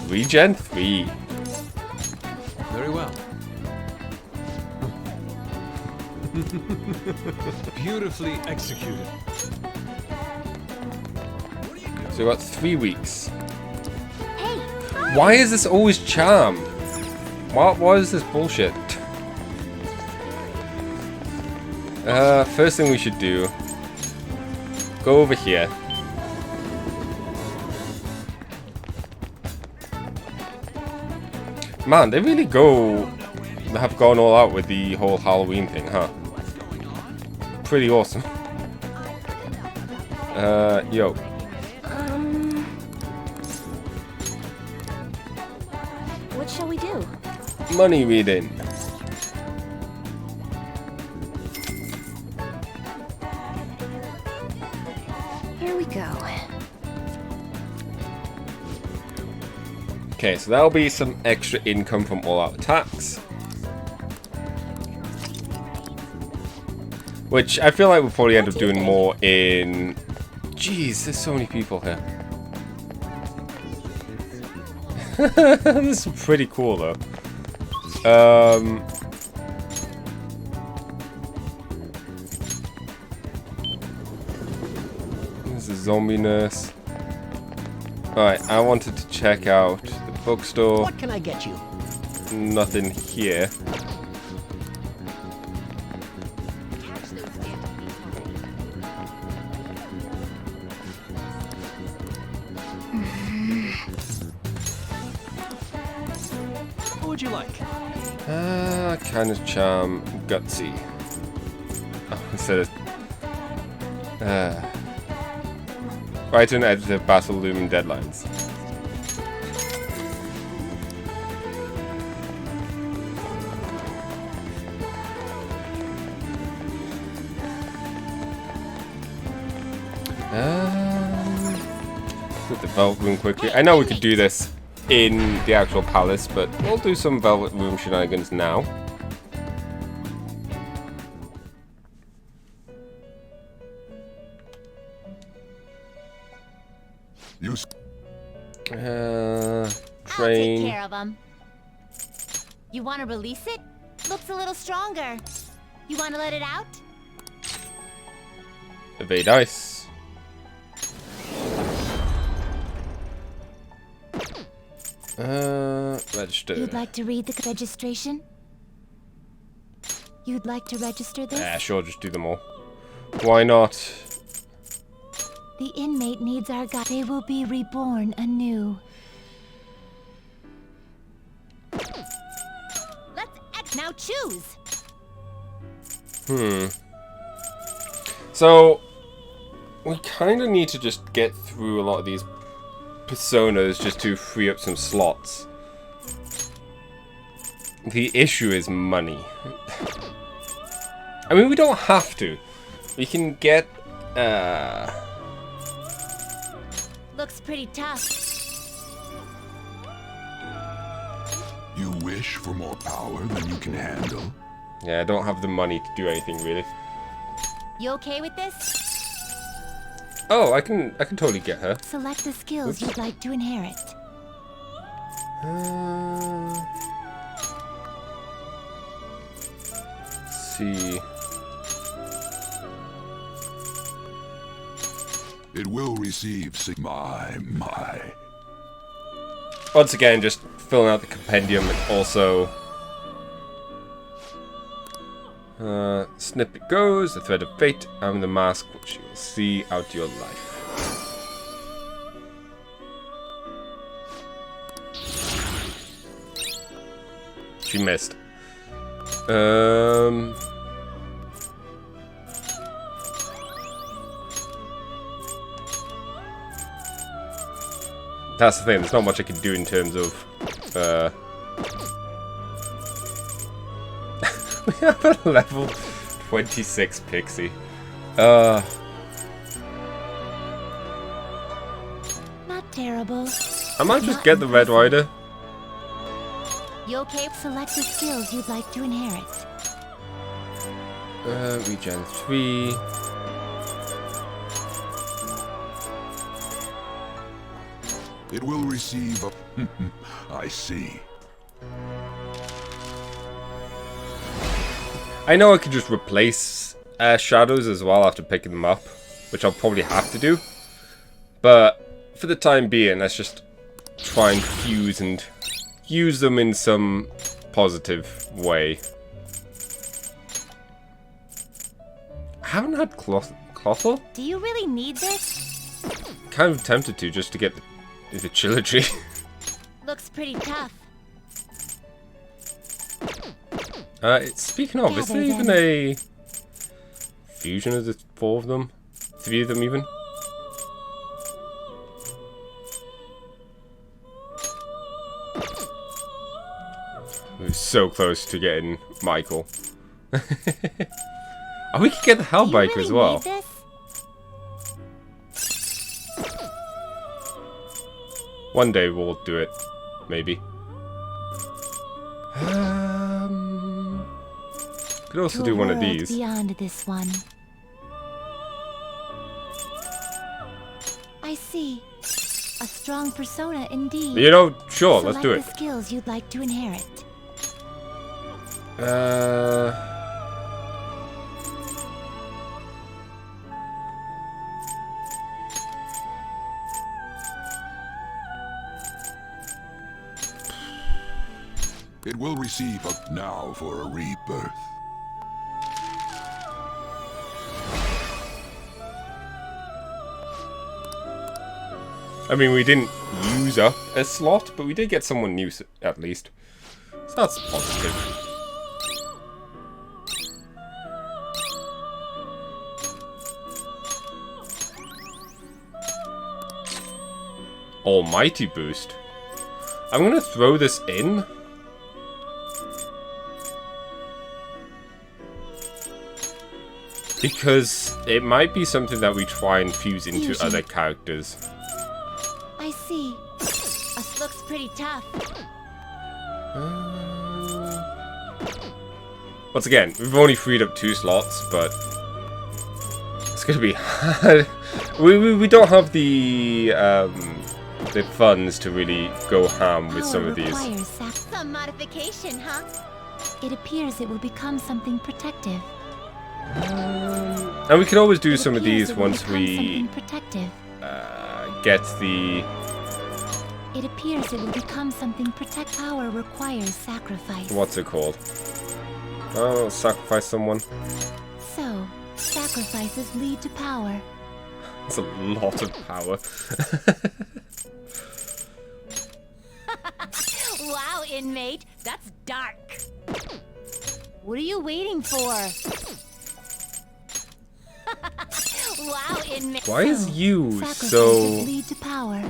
Regen 3. Very well. Beautifully executed. So we got 3 weeks. Why is this always charm? What is this bullshit? First thing we should do, go over here. Man, they really have gone all out with the whole Halloween thing, huh? Pretty awesome. Yo. What shall we do? Money reading. Here we go. Okay, so that'll be some extra income from all-out attacks. Which I feel like we'll probably end up doing more in... Jeez, there's so many people here. This is pretty cool though. This is zombie nurse. Alright, I wanted to check out the bookstore. What can I get you? Nothing here. What would you like? Kind of charm, gutsy. Oh, instead of writer and editor battle looming deadlines. With the Velvet Room quickly. I know we could do this in the actual palace, but we'll do some Velvet Room shenanigans now. I'll Train. take care of him. You want to release it? Looks a little stronger. You want to let it out? Evade ice. Register. You'd like to read the registration? You'd like to register this? Yeah, sure, just do them all. Why not? The inmate needs our guide. They will be reborn anew. Let's now choose. So, we kind of need to just get through a lot of these personas just to free up some slots. The issue is money. I mean, we don't have to. We can get, Looks pretty tough. You wish for more power than you can handle? Yeah, I don't have the money to do anything, really. You okay with this? Oh, I can totally get her. Select the skills you'd like to inherit. Let's see. It will receive my. Once again, just filling out the compendium and also... Snippet goes, the thread of fate, and the mask which you will see out your life. She missed. That's the thing, there's not much I can do in terms of... We have a level 26 pixie. Not terrible. I might just get the Red Rider. You okay? Select the skills you'd like to inherit. Regen 3. It will receive a... I see. I know I could just replace shadows as well after picking them up, which I'll probably have to do. But for the time being, let's just try and fuse and use them in some positive way. I haven't had Clothel? Do you really need this? Kind of tempted to, just to get the trilogy. Looks pretty tough. Speaking of, is there even a fusion of the 4 of them? 3 of them even? We're so close to getting Michael. Oh, we could get the Hellbiker as well. One day we'll do it, maybe. Could also do one of these. Beyond this one. I see. A strong persona indeed. You know, sure, let's do it. Select the skills you'd like to inherit. It will receive a now for a rebirth. I mean, we didn't use up a slot, but we did get someone new at least. So that's positive. Almighty boost. I'm gonna throw this in. Because it might be something that we try and fuse into Fusion. other characters. I see. Us looks pretty tough. Once again, we've only freed up 2 slots, but it's gonna be hard. We don't have the the funds to really go ham with some of these. Some modification, huh? It appears it will become something protective. And we could always do some of these once we get the... It appears it will become something protect. Power requires sacrifice. What's it called? Oh, sacrifice someone. So, sacrifices lead to power. That's a lot of power. Wow, inmate, that's dark. What are you waiting for? Wow, inmate. Why is you Sacrifices so... lead to power.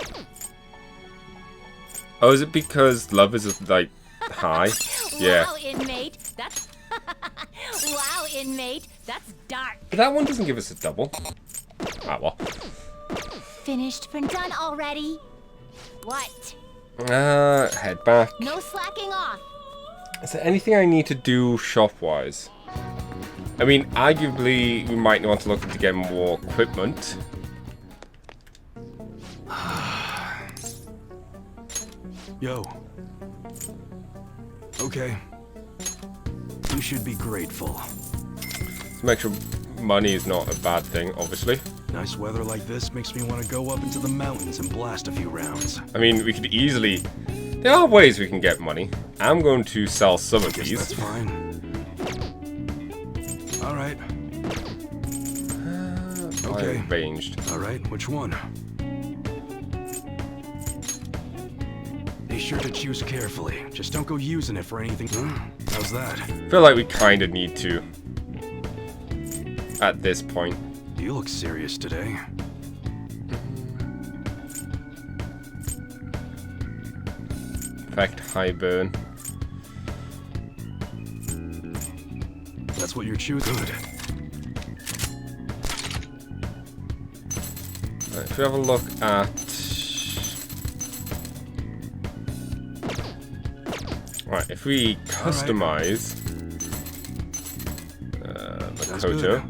Oh, is it because love is like high? Yeah. Wow, inmate, that's... Wow, inmate, that's dark. But that one doesn't give us a double. Ah, well. Finished for done already? What? Head back. No slacking off. Is there anything I need to do shop-wise? I mean, arguably, we might want to look into getting more equipment. Yo. Okay. You should be grateful. Some extra money is not a bad thing, obviously. Nice weather like this makes me want to go up into the mountains and blast a few rounds. I mean, we could easily... There are ways we can get money. I'm going to sell some of these. That's fine. Alright. Okay. Arranged. Alright, which one? Be sure to choose carefully. Just don't go using it for anything. How's that? I feel like we kind of need to. At this point. You look serious today. Effect high burn. That's what you're choosing. Good. Right, if we have a look at... Right, if we customize... Makoto.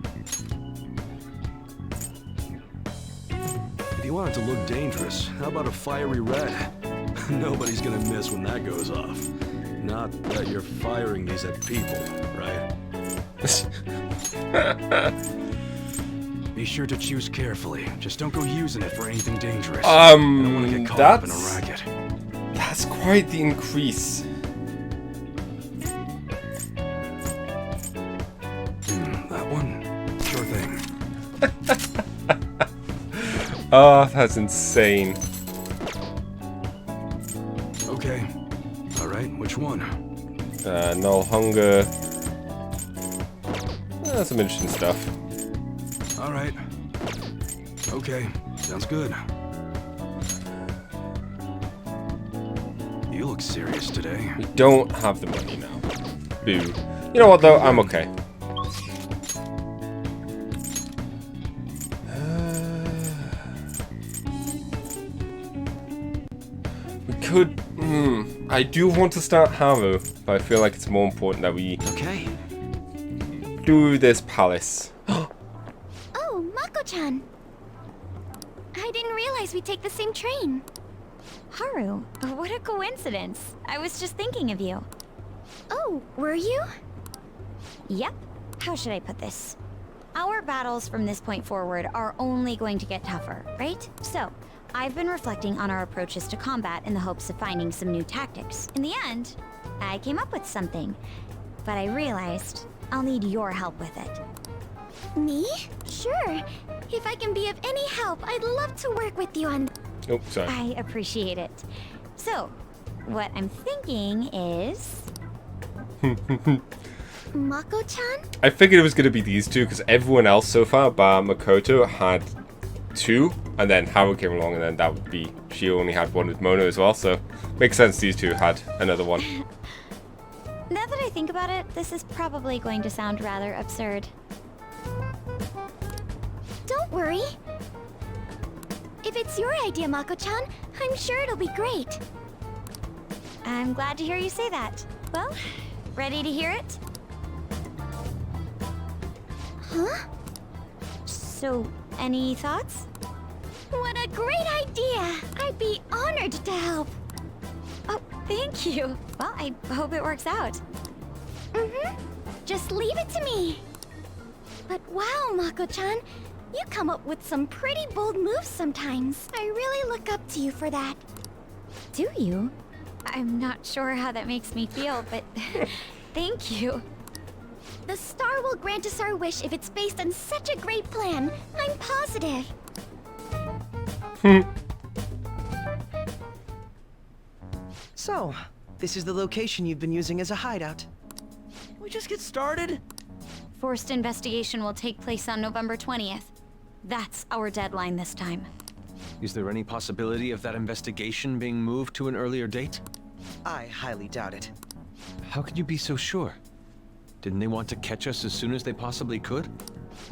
If you want it to look dangerous, how about a fiery red? Nobody's gonna miss when that goes off. Not that you're firing these at people, right? Be sure to choose carefully. Just don't go using it for anything dangerous. I don't want to get caught up in a racket. That's quite the increase. That one? Sure thing. Oh, that's insane. Okay. Alright, which one? Null hunger. Some interesting stuff. Alright. Okay, sounds good. You look serious today. We don't have the money now. Boo. You know what though? I'm okay. We could... I do want to start Haru, but I feel like it's more important that we... Okay. Do this palace. Oh, Mako-chan. I didn't realize we'd take the same train. Haru, what a coincidence. I was just thinking of you. Oh, were you? Yep. How should I put this? Our battles from this point forward are only going to get tougher, right? So, I've been reflecting on our approaches to combat in the hopes of finding some new tactics. In the end, I came up with something, but I realized I'll need your help with it. Me? Sure. If I can be of any help, I'd love to work with you on... Oh, sorry. I appreciate it. So, what I'm thinking is... Mako-chan? I figured it was going to be these two, because everyone else so far, bar Makoto, had two, and then Haru came along, and then that would be... She only had one with Mono as well, so... Makes sense these two had another one. Now that I think about it, this is probably going to sound rather absurd. Don't worry. If it's your idea, Mako-chan, I'm sure it'll be great. I'm glad to hear you say that. Well, ready to hear it? Huh? So, any thoughts? What a great idea! I'd be honored to help. Oh, thank you. Well, I hope it works out. Just leave it to me. But wow, Mako-chan, you come up with some pretty bold moves sometimes. I really look up to you for that. Do you? I'm not sure how that makes me feel, but thank you. The star will grant us our wish if it's based on such a great plan. I'm positive. So, this is the location you've been using as a hideout. Can we just get started? Forced investigation will take place on November 20th. That's our deadline this time. Is there any possibility of that investigation being moved to an earlier date? I highly doubt it. How can you be so sure? Didn't they want to catch us as soon as they possibly could?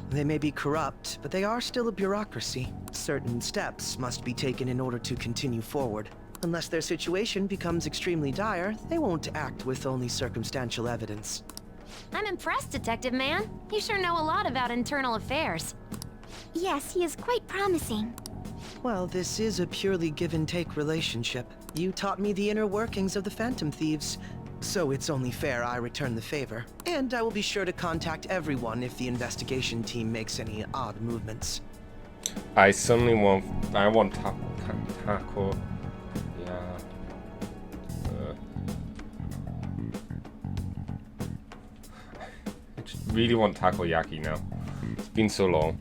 They may be corrupt, but they are still a bureaucracy. Certain steps must be taken in order to continue forward. Unless their situation becomes extremely dire, they won't act with only circumstantial evidence. I'm impressed, Detective Man. You sure know a lot about internal affairs. Yes, he is quite promising. Well, this is a purely give-and-take relationship. You taught me the inner workings of the Phantom Thieves, so it's only fair I return the favor. And I will be sure to contact everyone if the investigation team makes any odd movements. I suddenly want... I want Taco. Yeah. I just really want takoyaki now. It's been so long.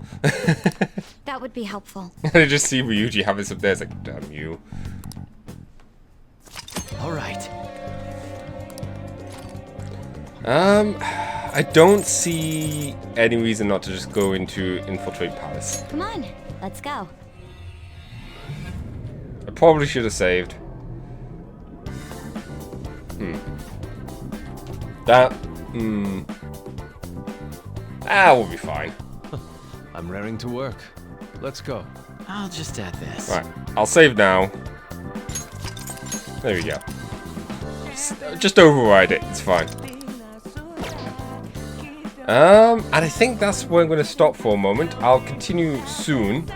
That would be helpful. I just see Ryuji having some there. It's like, damn you. Alright. I don't see any reason not to just go into Infiltrate Palace. Come on, let's go. I probably should have saved. That, we'll be fine. I'm raring to work. Let's go. I'll just add this. Right, I'll save now. There we go. Just override it, it's fine. And I think that's where I'm going to stop for a moment. I'll continue soon.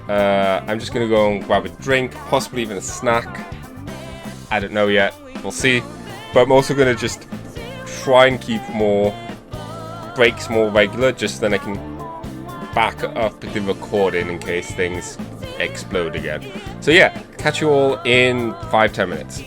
I'm just going to go and grab a drink, possibly even a snack. I don't know yet. We'll see. But I'm also going to just try and keep more breaks more regular, just then I can back up the recording in case things explode again. So yeah, catch you all in 5-10 minutes.